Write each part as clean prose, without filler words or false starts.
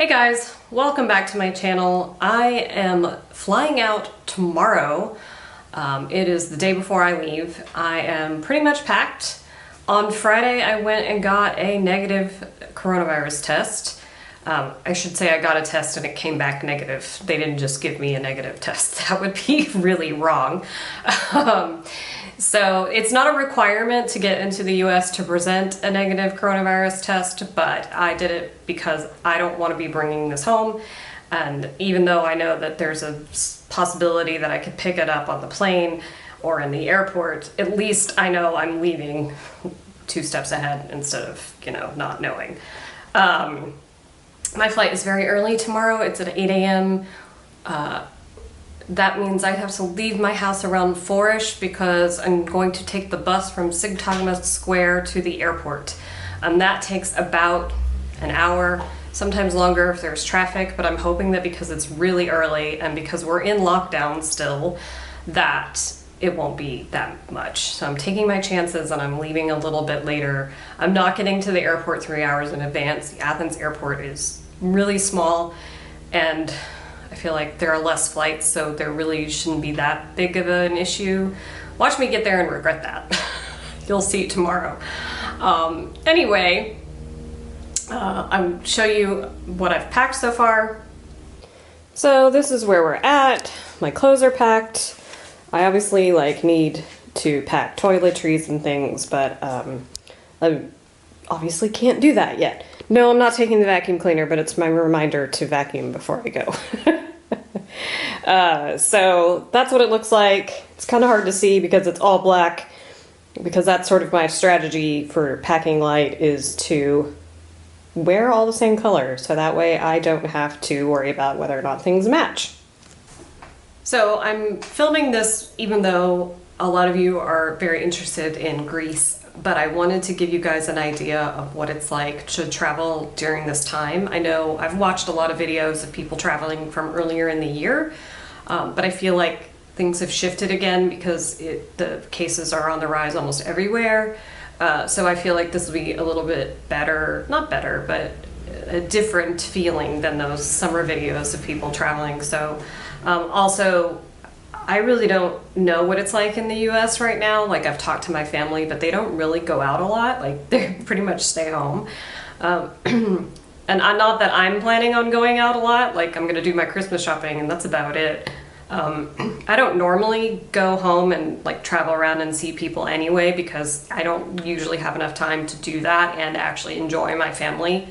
Hey guys, welcome back to my channel. I am flying out tomorrow. It is the day before I leave. I am pretty much packed. On Friday I went and got a negative coronavirus test. I should say I got a test and it came back negative. They didn't just give me a negative test. That would be really wrong. So it's not a requirement to get into the US to present a negative coronavirus test, but I did it because I don't want to be bringing this home. And even though I know that there's a possibility that I could pick it up on the plane or in the airport, at least I know I'm leaving 2 steps ahead instead of, not knowing. My flight is very early tomorrow. It's at 8 a.m. That means I have to leave my house around 4-ish because I'm going to take the bus from Sigtagma Square to the airport. That takes about an hour, sometimes longer if there's traffic, but I'm hoping that because it's really early and because we're in lockdown still, that it won't be that much. So I'm taking my chances and I'm leaving a little bit later. I'm not getting to the airport 3 hours in advance. The Athens airport is really small and I feel like there are less flights, so there really shouldn't be that big of an issue. Watch me get there and regret that. You'll see tomorrow. Anyway, I'll show you what I've packed so far. So this is where we're at. My clothes are packed. I obviously need to pack toiletries and things, but I obviously can't do that yet. No, I'm not taking the vacuum cleaner, but it's my reminder to vacuum before I go. So that's what it looks like. It's kind of hard to see because it's all black, because that's sort of my strategy for packing light, is to wear all the same color, so that way I don't have to worry about whether or not things match. So I'm filming this even though a lot of you are very interested in Greece, but I wanted to give you guys an idea of what it's like to travel during this time. I know I've watched a lot of videos of people traveling from earlier in the year, but I feel like things have shifted again because the cases are on the rise almost everywhere. So I feel like this will be a little bit better, not better, but a different feeling than those summer videos of people traveling. So also, I really don't know what it's like in the US right now. I've talked to my family, but they don't really go out a lot. They pretty much stay home. And not that I'm planning on going out a lot. I'm gonna do my Christmas shopping and that's about it. I don't normally go home and travel around and see people anyway, because I don't usually have enough time to do that and actually enjoy my family.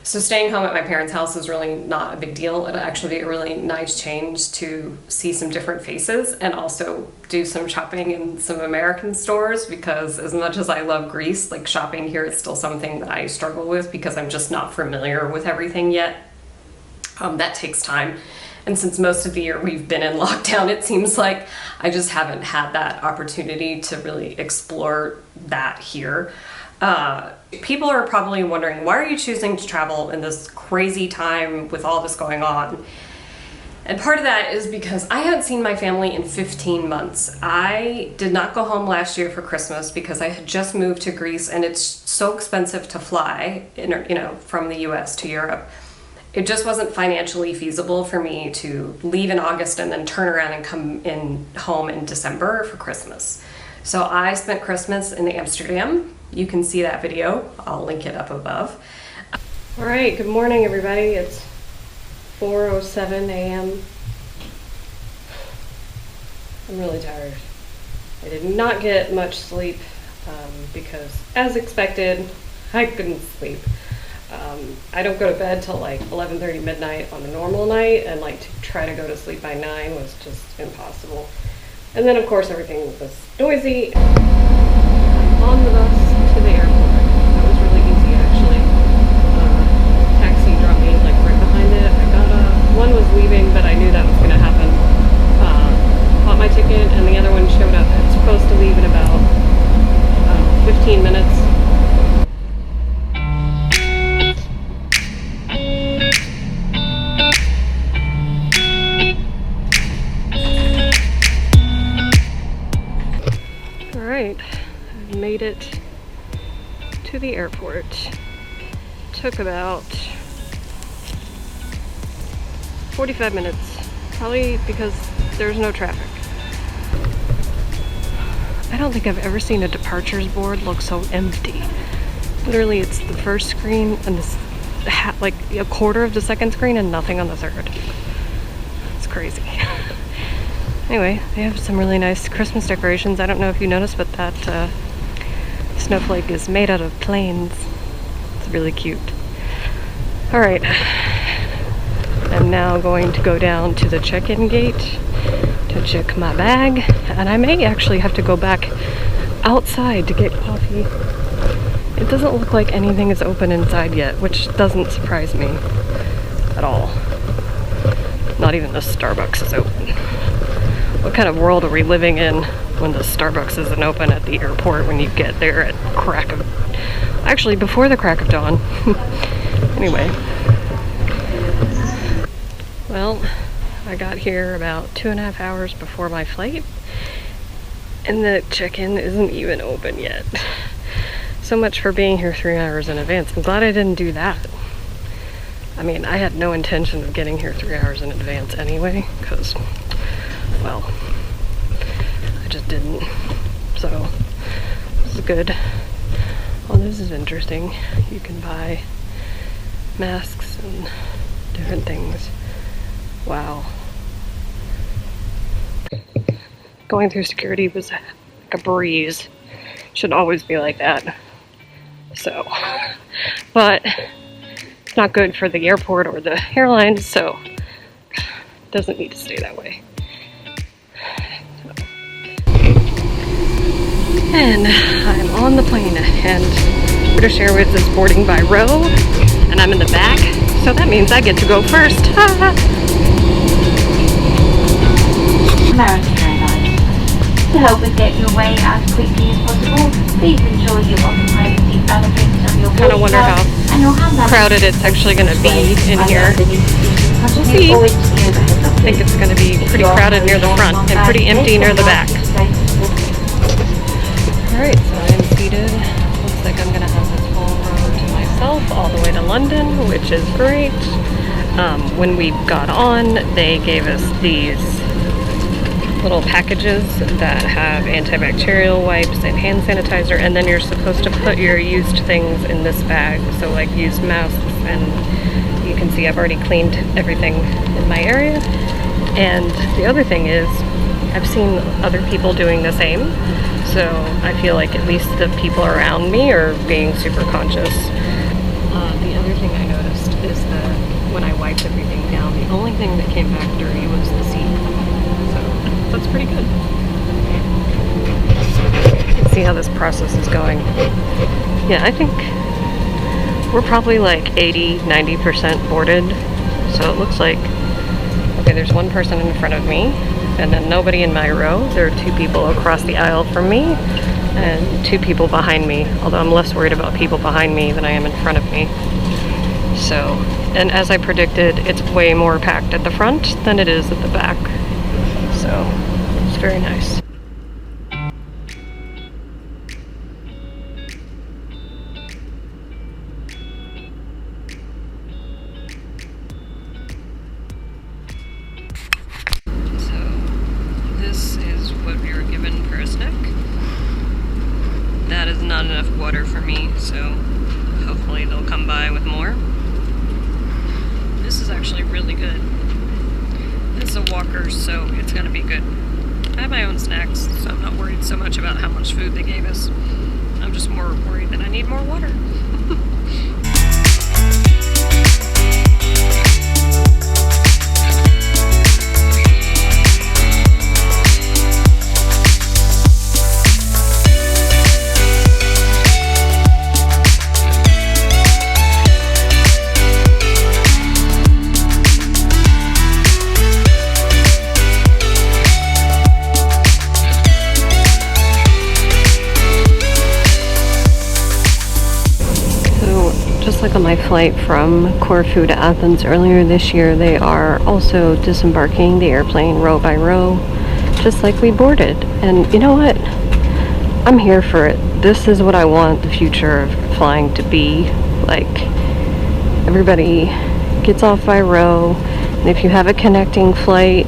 So staying home at my parents' house is really not a big deal. It'll actually be a really nice change to see some different faces and also do some shopping in some American stores, because as much as I love Greece, shopping here is still something that I struggle with because I'm just not familiar with everything yet. That takes time. And since most of the year we've been in lockdown, it seems like I just haven't had that opportunity to really explore that here. People are probably wondering, why are you choosing to travel in this crazy time with all this going on? And part of that is because I hadn't seen my family in 15 months. I did not go home last year for Christmas because I had just moved to Greece and it's so expensive to fly from the US to Europe. It just wasn't financially feasible for me to leave in August and then turn around and come home in December for Christmas. So I spent Christmas in Amsterdam. You can see that video. I'll link it up above. All right, good morning, everybody. It's 4:07 a.m. I'm really tired. I did not get much sleep because, as expected, I couldn't sleep. I don't go to bed till 11:30 midnight on a normal night, and to try to go to sleep by 9 was just impossible. And then, of course, everything was noisy. I'm on the bus to the airport. That was really easy, actually. Taxi dropped me right behind it. I got one was leaving, but I knew that was going to happen. Bought my ticket, and the other one showed up. It's supposed to leave in about 15 minutes. Made it to the airport. Took about 45 minutes. Probably because there's no traffic. I don't think I've ever seen a departures board look so empty. Literally, it's the first screen and this like a quarter of the second screen and nothing on the third. It's crazy. Anyway, they have some really nice Christmas decorations. I don't know if you noticed, but that snowflake is made out of planes. It's really cute. All right, I'm now going to go down to the check-in gate to check my bag, and I may actually have to go back outside to get coffee. It doesn't look like anything is open inside yet, which doesn't surprise me at all. Not even the Starbucks is open. What kind of world are we living in when the Starbucks isn't open at the airport when you get there at actually before the crack of dawn? Anyway. Well, I got here about 2.5 hours before my flight, and the check-in isn't even open yet. So much for being here 3 hours in advance. I'm glad I didn't do that. I mean, I had no intention of getting here 3 hours in advance anyway, because, well, I just didn't. So, this is good. Oh, this is interesting. You can buy masks and different things. Wow. Going through security was like a breeze. Should always be like that. So, but it's not good for the airport or the airlines, so it doesn't need to stay that way. So. And I'm on the plane, and British Airways is boarding by row, and I'm in the back, so that means I get to go first. American Airlines. To help us get you away as quickly as possible, please ensure you occupy the seat allocated on your Kind of wonder how crowded it's actually going to be in here. We'll see. I think it's going to be pretty crowded near the front and pretty empty near the back. Alright, so I'm seated. Looks like I'm going to have this whole row to myself all the way to London, which is great. When we got on, they gave us these little packages that have antibacterial wipes and hand sanitizer, and then you're supposed to put your used things in this bag, so like used masks, and you can see I've already cleaned everything in my area. And the other thing is, I've seen other people doing the same, so I feel like at least the people around me are being super conscious. The other thing I noticed is that when I wiped everything down, the only thing that came back dirty was the seat. So that's pretty good. Let's see how this process is going. Yeah, I think we're probably like 80-90% boarded. So it looks like, okay, there's one person in front of me, and then nobody in my row. There are 2 people across the aisle from me, and 2 people behind me, although I'm less worried about people behind me than I am in front of me. So, and as I predicted, it's way more packed at the front than it is at the back. So, it's very nice. So, this is what we were given for a snack. That is not enough water for me, so hopefully they'll come by with more. This is actually really good. It's a Walker, so it's gonna be good. I have my own snacks, so I'm not worried so much about how much food they gave us. I'm just more worried that I need more water. Just like on my flight from Corfu to Athens earlier this year, they are also disembarking the airplane row by row, just like we boarded. And you know what? I'm here for it. This is what I want the future of flying to be. Like, everybody gets off by row, If you have a connecting flight,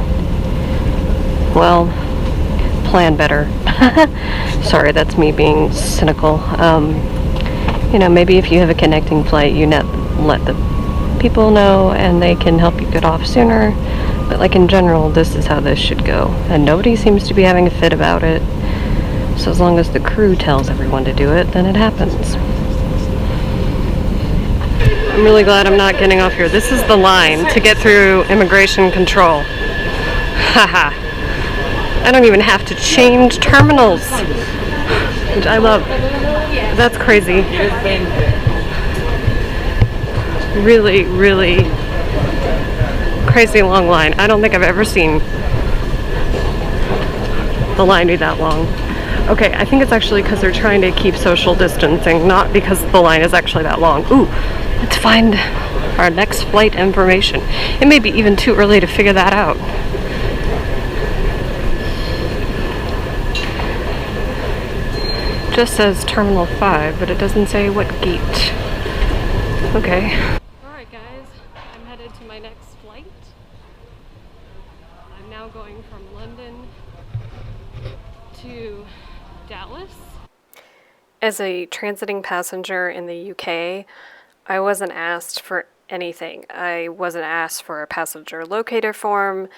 well, plan better. Sorry, that's me being cynical. You know, maybe if you have a connecting flight, you let the people know and they can help you get off sooner. But like in general, this is how this should go. And nobody seems to be having a fit about it. So as long as the crew tells everyone to do it, then it happens. I'm really glad I'm not getting off here. This is the line to get through immigration control. Haha. I don't even have to change terminals, which I love. That's crazy. Really, really crazy long line. I don't think I've ever seen the line be that long. Okay, I think it's actually because they're trying to keep social distancing, not because the line is actually that long. Ooh, let's find our next flight information. It may be even too early to figure that out. Just says Terminal 5, but it doesn't say what gate. Okay. Alright guys, I'm headed to my next flight. I'm now going from London to Dallas. As a transiting passenger in the UK, I wasn't asked for anything. I wasn't asked for a passenger locator form,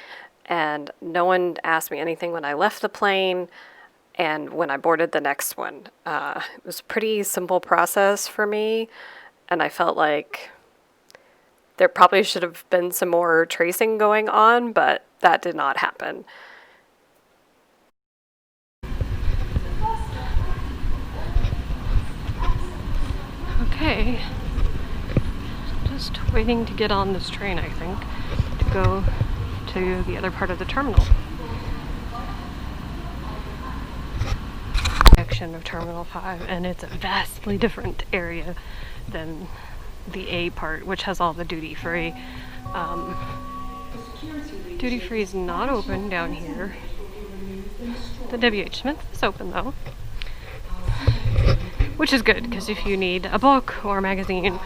and no one asked me anything when I left the plane and when I boarded the next one. It was a pretty simple process for me, and I felt like there probably should have been some more tracing going on, but that did not happen. Okay, just waiting to get on this train, I think, to go to the other part of the terminal. Section of Terminal 5, and it's a vastly different area than the A part, which has all the duty free. Duty free is not open down here. The WH Smith is open though, which is good because if you need a book or a magazine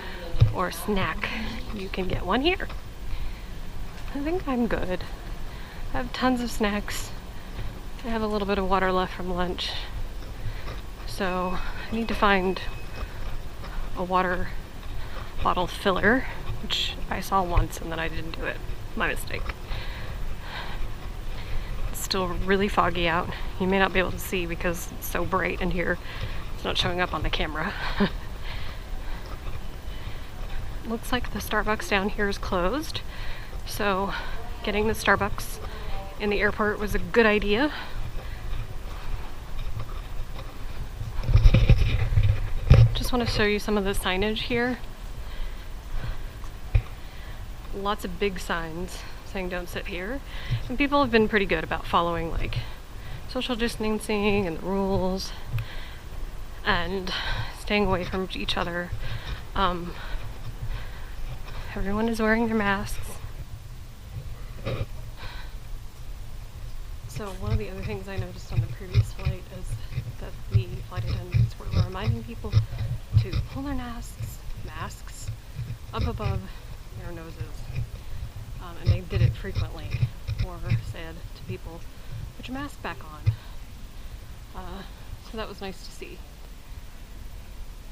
or a snack, you can get one here. I think I'm good. I have tons of snacks. I have a little bit of water left from lunch. So I need to find a water bottle filler, which I saw once and then I didn't do it. My mistake. It's still really foggy out. You may not be able to see because it's so bright in here. It's not showing up on the camera. Looks like the Starbucks down here is closed. So getting the Starbucks in the airport was a good idea. Just want to show you some of the signage here. Lots of big signs saying don't sit here. And people have been pretty good about following like social distancing and the rules and staying away from each other. Everyone is wearing their masks. So one of the other things I noticed on the previous flight is that the flight attendants were reminding people to pull their masks up above their noses. And they did it frequently, or said to people, put your mask back on. So that was nice to see.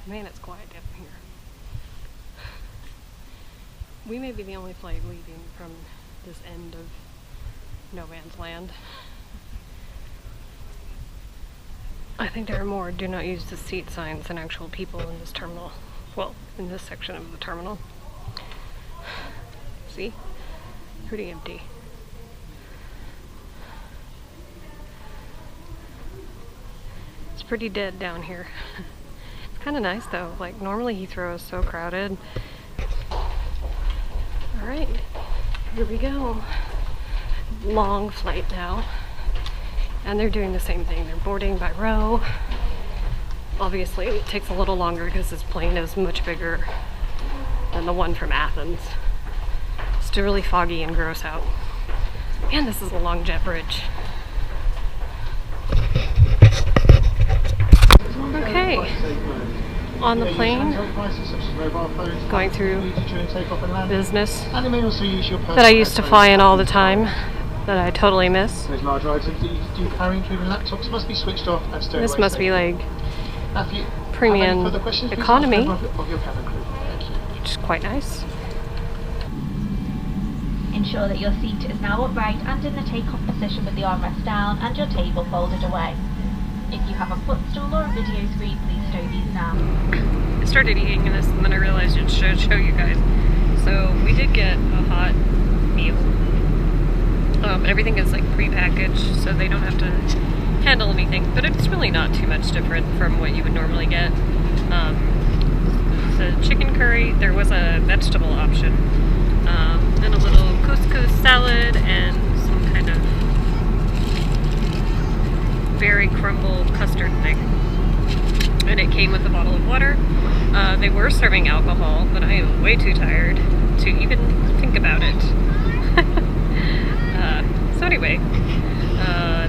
Man, it's quiet down here. We may be the only flight leaving from this end of no man's land. I think there are more do not use the seat signs than actual people in this terminal. Well, in this section of the terminal. See? Pretty empty. It's pretty dead down here. It's kind of nice though. Like normally Heathrow is so crowded. Alright, here we go. Long flight now. And they're doing the same thing. They're boarding by row. Obviously, it takes a little longer because this plane is much bigger than the one from Athens. It's still really foggy and gross out. Man, this is a long jet bridge. Okay. on the plane, going through business that I used to fly in all the time, that I totally miss. This must be like premium economy, which is quite nice. Ensure that your seat is now upright and in the take-off position with the armrest down and your table folded away. If you have a footstool or a video screen, please stow these now. I started eating this and then I realized I should show you guys. So we did get a hot meal. Everything is like pre-packaged, so they don't have to handle anything, but it's really not too much different from what you would normally get. The chicken curry, there was a vegetable option, and a little couscous salad and some kind of berry crumble custard thing. And it came with a bottle of water. They were serving alcohol, but I am way too tired to even think about it. So anyway,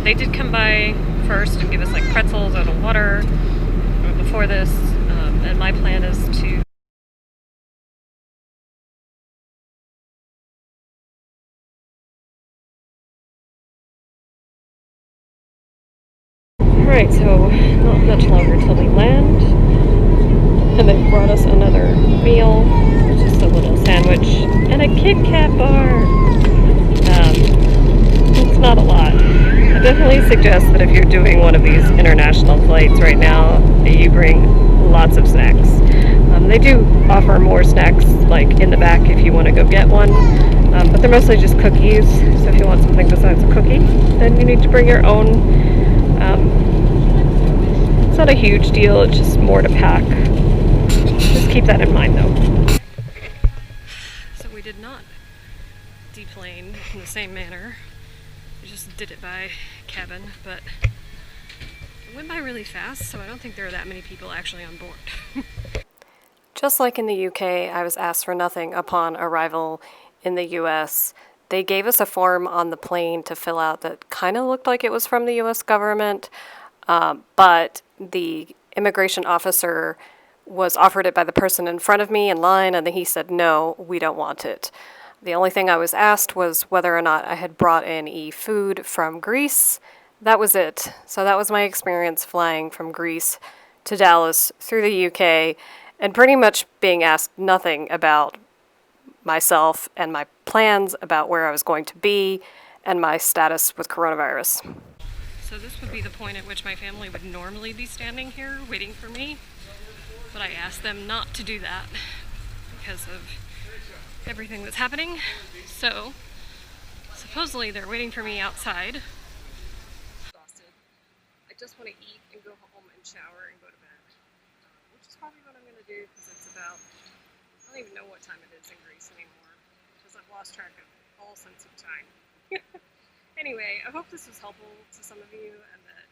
they did come by first and give us like pretzels and a water before this, and my plan is to Alright, so not much longer till we land, and they brought us another meal, just a little sandwich and a Kit Kat bar. It's not a lot. I definitely suggest that if you're doing one of these international flights right now, that you bring lots of snacks. They do offer more snacks like in the back if you want to go get one, but they're mostly just cookies, so if you want something besides a cookie, then you need to bring your own. It's not a huge deal, it's just more to pack. Just keep that in mind though. So we did not deplane in the same manner. We just did it by cabin, but it went by really fast, so I don't think there are that many people actually on board. Just like in the UK, I was asked for nothing upon arrival in the US. They gave us a form on the plane to fill out that kind of looked like it was from the US government, but the immigration officer was offered it by the person in front of me in line, and then he said, no, we don't want it. The only thing I was asked was whether or not I had brought any food from Greece. That was it. So that was my experience flying from Greece to Dallas through the UK, and pretty much being asked nothing about myself and my plans about where I was going to be and my status with coronavirus. So this would be the point at which my family would normally be standing here waiting for me, but I asked them not to do that because of everything that's happening. So supposedly they're waiting for me outside. Exhausted. I just want to eat and go home and shower and go to bed, which is probably what I'm going to do because it's about, I don't even know what time it is in Greece anymore because I've lost track of all sense of time. Anyway, I hope this was helpful to some of you and that